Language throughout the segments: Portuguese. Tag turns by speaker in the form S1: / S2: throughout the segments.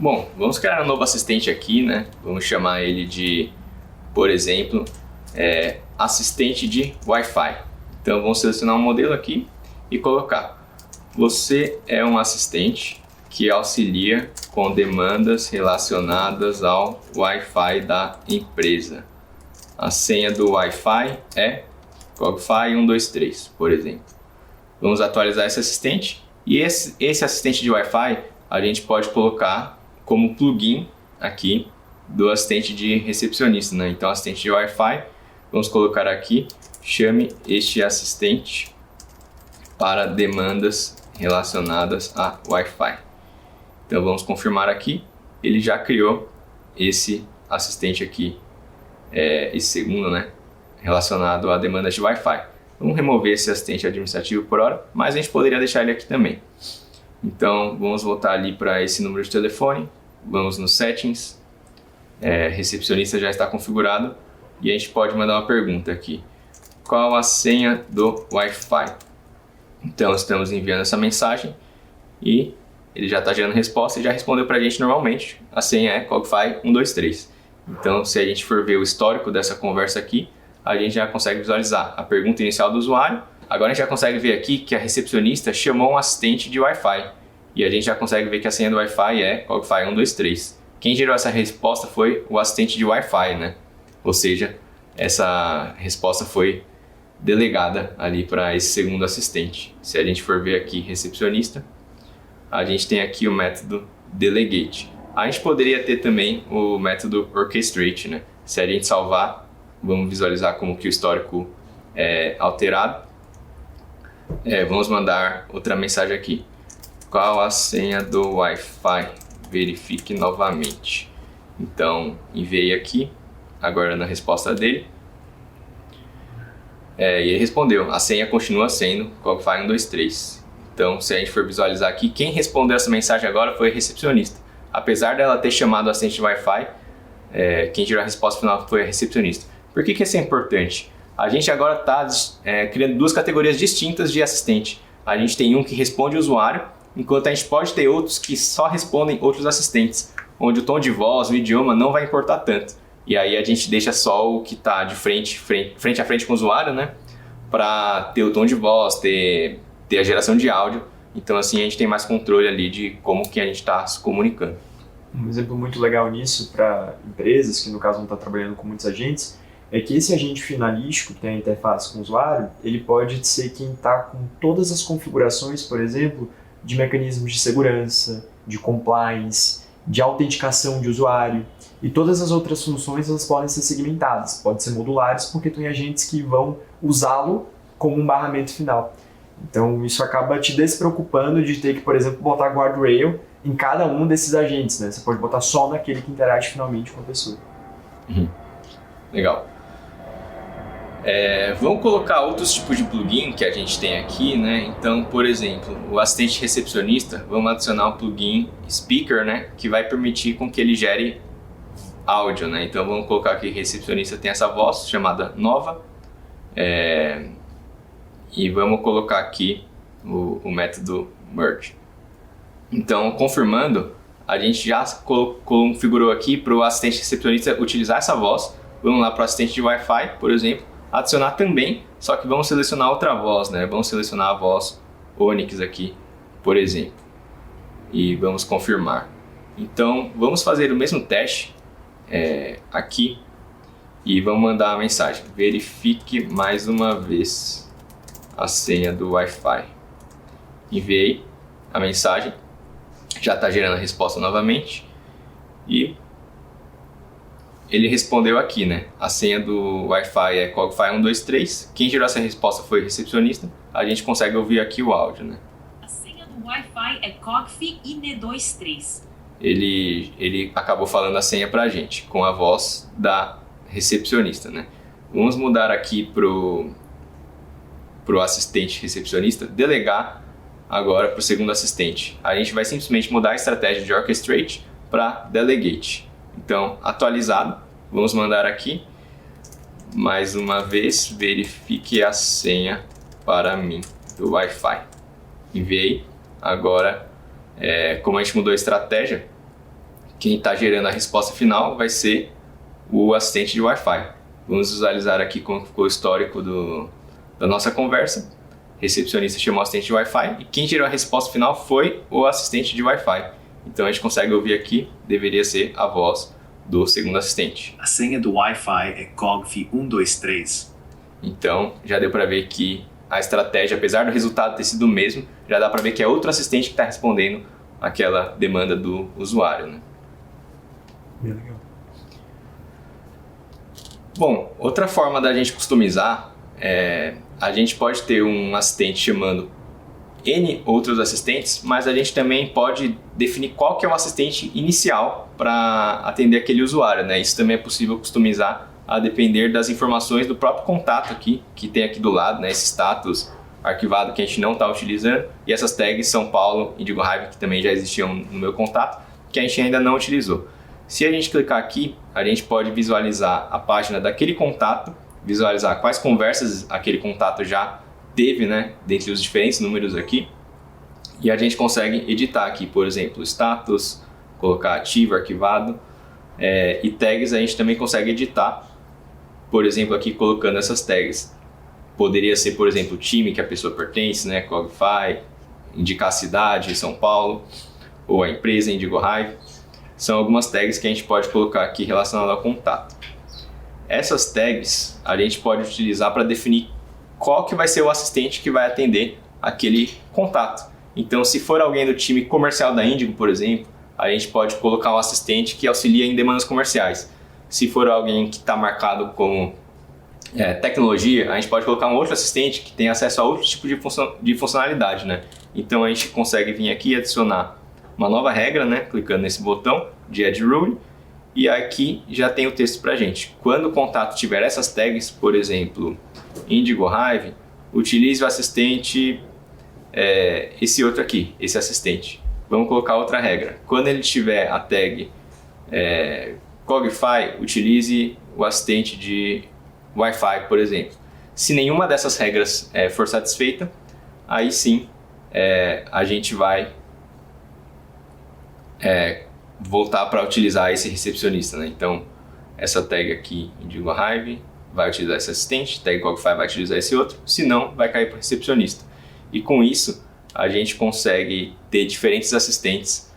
S1: Bom, vamos criar um novo assistente aqui, né? Vamos chamar ele de, por exemplo, assistente de Wi-Fi. Então vamos selecionar um modelo aqui e colocar: você é um assistente que auxilia com demandas relacionadas ao Wi-Fi da empresa. A senha do Wi-Fi é Cogfi123, por exemplo. Vamos atualizar esse assistente, e esse assistente de Wi-Fi a gente pode colocar como plugin aqui do assistente de recepcionista, né? Então, assistente de Wi-Fi, vamos colocar aqui: chame este assistente para demandas relacionadas a Wi-Fi. Então vamos confirmar aqui, ele já criou esse assistente aqui, esse segundo, né, relacionado a demandas de Wi-Fi. Vamos remover esse assistente administrativo por hora, mas a gente poderia deixar ele aqui também. Então vamos voltar ali para esse número de telefone, vamos no Settings, recepcionista já está configurado, e a gente pode mandar uma pergunta aqui: qual a senha do Wi-Fi? Então estamos enviando essa mensagem e ele já está gerando resposta e já respondeu para a gente normalmente. A senha é Cogfi123. Então, se a gente for ver o histórico dessa conversa aqui, a gente já consegue visualizar a pergunta inicial do usuário. Agora a gente já consegue ver aqui que a recepcionista chamou um assistente de Wi-Fi. E a gente já consegue ver que a senha do Wi-Fi é Cogfi123. Quem gerou essa resposta foi o assistente de Wi-Fi, né? Ou seja, essa resposta foi delegada ali para esse segundo assistente. Se a gente for ver aqui recepcionista, a gente tem aqui o método delegate. A gente poderia ter também o método orchestrate, né? Se a gente salvar, vamos visualizar como que o histórico é alterado. Vamos mandar outra mensagem aqui: qual a senha do Wi-Fi? Verifique novamente. Então enviei aqui, agora na resposta dele. E ele respondeu: a senha continua sendo Cogfi123. Então, se a gente for visualizar aqui, quem respondeu essa mensagem agora foi a recepcionista. Apesar dela ter chamado o assistente de Wi-Fi, quem gerou a resposta final foi a recepcionista. Por que isso é importante? A gente agora está criando duas categorias distintas de assistente. A gente tem um que responde o usuário, enquanto a gente pode ter outros que só respondem outros assistentes, onde o tom de voz, o idioma não vai importar tanto. E aí a gente deixa só o que está de frente a frente com o usuário, né? Para ter o tom de voz, ter a geração de áudio. Então assim a gente tem mais controle ali de como que a gente está se comunicando.
S2: Um exemplo muito legal nisso para empresas, que no caso não está trabalhando com muitos agentes, é que esse agente finalístico que tem a interface com o usuário, ele pode ser quem está com todas as configurações, por exemplo, de mecanismos de segurança, de compliance, de autenticação de usuário, e todas as outras funções elas podem ser segmentadas, podem ser modulares, porque tem agentes que vão usá-lo como um barramento final. Então isso acaba te despreocupando de ter que, por exemplo, botar guardrail em cada um desses agentes, né? Você pode botar só naquele que interage finalmente com a pessoa.
S1: Legal. Vamos colocar outros tipos de plugin que a gente tem aqui, né? Então, por exemplo, o assistente recepcionista, vamos adicionar o plugin Speaker, né? Que vai permitir com que ele gere áudio, né? Então vamos colocar aqui: recepcionista tem essa voz chamada nova, e vamos colocar aqui o método merge. Então, confirmando, a gente já configurou aqui para o assistente recepcionista utilizar essa voz. Vamos lá para o assistente de Wi-Fi, por exemplo, adicionar também, só que vamos selecionar outra voz, né? Vamos selecionar a voz Onyx aqui, por exemplo, e vamos confirmar. Então, vamos fazer o mesmo teste aqui e vamos mandar a mensagem: verifique mais uma vez a senha do Wi-Fi. Enviei a mensagem, já está gerando a resposta novamente e ele respondeu aqui, né? A senha do Wi-Fi é Cogfi123. Quem gerou essa resposta foi o recepcionista. A gente consegue ouvir aqui o áudio, né?
S3: A senha do Wi-Fi é Cogfi123.
S1: Ele acabou falando a senha pra gente com a voz da recepcionista, né? Vamos mudar aqui pro assistente recepcionista, delegar agora para o segundo assistente. A gente vai simplesmente mudar a estratégia de orchestrate para delegate. Então, atualizado, vamos mandar aqui: mais uma vez, verifique a senha para mim do Wi-Fi. Enviei. Agora, como a gente mudou a estratégia, quem está gerando a resposta final vai ser o assistente de Wi-Fi. Vamos visualizar aqui como ficou o histórico da nossa conversa. O recepcionista chamou o assistente de Wi-Fi e quem gerou a resposta final foi o assistente de Wi-Fi. Então a gente consegue ouvir aqui, deveria ser a voz do segundo assistente.
S4: A senha do Wi-Fi é COGF123.
S1: Então já deu para ver que a estratégia, apesar do resultado ter sido o mesmo, já dá para ver que é outro assistente que está respondendo aquela demanda do usuário, né?
S2: Bem legal.
S1: Bom, outra forma da gente customizar a gente pode ter um assistente chamando N outros assistentes, mas a gente também pode definir qual que é o assistente inicial para atender aquele usuário, né? Isso também é possível customizar a depender das informações do próprio contato aqui, que tem aqui do lado, né? Esse status arquivado que a gente não está utilizando e essas tags São Paulo, Indigo Hive, que também já existiam no meu contato, que a gente ainda não utilizou. Se a gente clicar aqui, a gente pode visualizar a página daquele contato, visualizar quais conversas aquele contato já teve, né, dentre os diferentes números aqui, e a gente consegue editar aqui, por exemplo, status, colocar ativo, arquivado, e tags a gente também consegue editar, por exemplo, aqui colocando essas tags. Poderia ser, por exemplo, o time que a pessoa pertence, né, Cogify, indicar a cidade, São Paulo, ou a empresa, Indigo Hive. São algumas tags que a gente pode colocar aqui relacionadas ao contato. Essas tags a gente pode utilizar para definir qual que vai ser o assistente que vai atender aquele contato. Então, se for alguém do time comercial da Indigo, por exemplo, a gente pode colocar um assistente que auxilia em demandas comerciais. Se for alguém que está marcado como tecnologia, a gente pode colocar um outro assistente que tem acesso a outro tipo de funcionalidade, né? Então, a gente consegue vir aqui e adicionar uma nova regra, né? Clicando nesse botão de Add Rule, e aqui já tem o texto para a gente. Quando o contato tiver essas tags, por exemplo, Indigo Hive, utilize o assistente, esse outro aqui, esse assistente. Vamos colocar outra regra. Quando ele tiver a tag Cogify, utilize o assistente de Wi-Fi, por exemplo. Se nenhuma dessas regras for satisfeita, aí sim a gente vai voltar para utilizar esse recepcionista, né? Então, essa tag aqui, Indigo Hive, vai utilizar esse assistente, tag Cogify vai utilizar esse outro, se não, vai cair para o recepcionista. E com isso, a gente consegue ter diferentes assistentes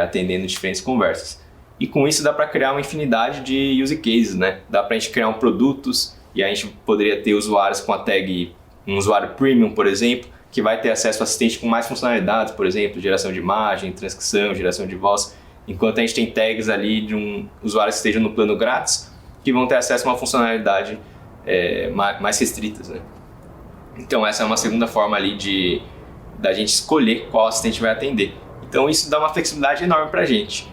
S1: atendendo diferentes conversas. E com isso dá para criar uma infinidade de use cases, né? Dá para a gente criar produtos e a gente poderia ter usuários com a tag, um usuário premium, por exemplo, que vai ter acesso ao assistente com mais funcionalidades, por exemplo, geração de imagem, transcrição, geração de voz, enquanto a gente tem tags ali de um usuário que esteja no plano grátis, que vão ter acesso a uma funcionalidade mais restritas, né? Então essa é uma segunda forma ali da gente escolher qual assistente vai atender. Então isso dá uma flexibilidade enorme para a gente.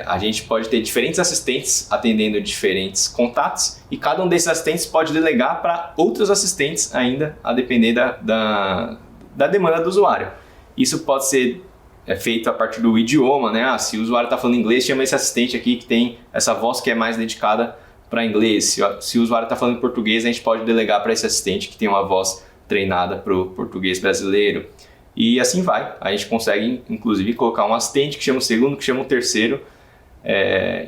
S1: A gente pode ter diferentes assistentes atendendo diferentes contatos e cada um desses assistentes pode delegar para outros assistentes ainda, a depender da demanda do usuário. Isso pode ser feito a partir do idioma, né? Se o usuário está falando inglês, chama esse assistente aqui que tem essa voz que é mais dedicada para inglês. Se o usuário está falando português, a gente pode delegar para esse assistente que tem uma voz treinada para o português brasileiro. E assim vai. A gente consegue, inclusive, colocar um assistente que chama o segundo, que chama o terceiro,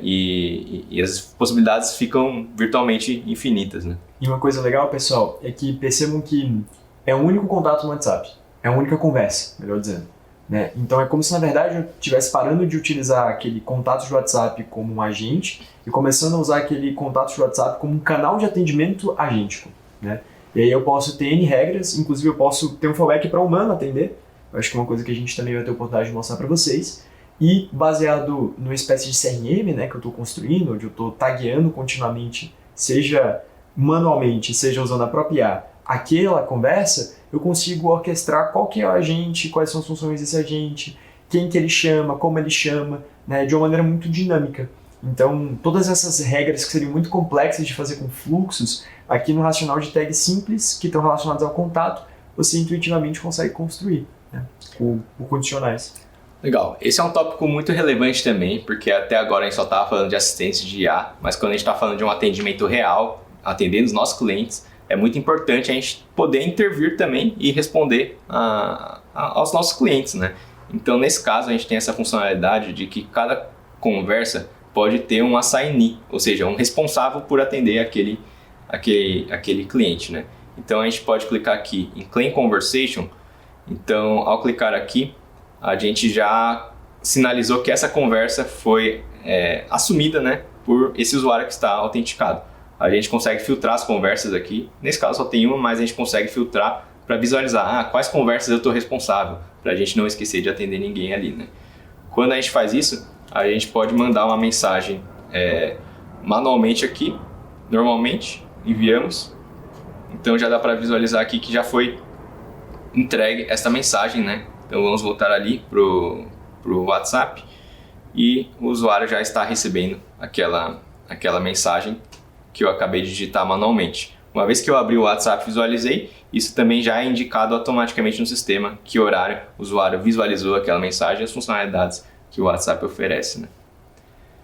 S1: e as possibilidades ficam virtualmente infinitas, né?
S2: E uma coisa legal, pessoal, é que percebam que é um único contato no WhatsApp. É uma única conversa, melhor dizendo, né? Então é como se, na verdade, eu estivesse parando de utilizar aquele contato de WhatsApp como um agente e começando a usar aquele contato de WhatsApp como um canal de atendimento agêntico, né? E aí eu posso ter N regras, inclusive eu posso ter um fallback para humano atender. Eu acho que é uma coisa que a gente também vai ter a oportunidade de mostrar para vocês. E baseado numa espécie de CRM, né, que eu estou construindo, onde eu estou tagueando continuamente, seja manualmente, seja usando a própria IA, aquela conversa, eu consigo orquestrar qual que é o agente, quais são as funções desse agente, quem que ele chama, como ele chama, né, de uma maneira muito dinâmica. Então, todas essas regras que seriam muito complexas de fazer com fluxos, aqui no racional de tags simples, que estão relacionados ao contato, você intuitivamente consegue construir, né, por condicionais.
S1: Legal. Esse é um tópico muito relevante também, porque até agora a gente só estava falando de assistência de IA, mas quando a gente está falando de um atendimento real, atendendo os nossos clientes, é muito importante a gente poder intervir também e responder aos nossos clientes, né? Então, nesse caso, a gente tem essa funcionalidade de que cada conversa pode ter um assignee, ou seja, um responsável por atender aquele cliente, né? Então a gente pode clicar aqui em Claim Conversation. Então, ao clicar aqui, a gente já sinalizou que essa conversa foi assumida, né, por esse usuário que está autenticado. A gente consegue filtrar as conversas aqui. Nesse caso só tem uma, mas a gente consegue filtrar para visualizar quais conversas eu estou responsável, para a gente não esquecer de atender ninguém ali, né? Quando a gente faz isso, a gente pode mandar uma mensagem manualmente aqui. Normalmente, enviamos. Então já dá para visualizar aqui que já foi entregue essa mensagem, né? Então vamos voltar ali pro WhatsApp e o usuário já está recebendo aquela mensagem que eu acabei de digitar manualmente. Uma vez que eu abri o WhatsApp e visualizei, isso também já é indicado automaticamente no sistema que horário o usuário visualizou aquela mensagem e as funcionalidades que o WhatsApp oferece, né?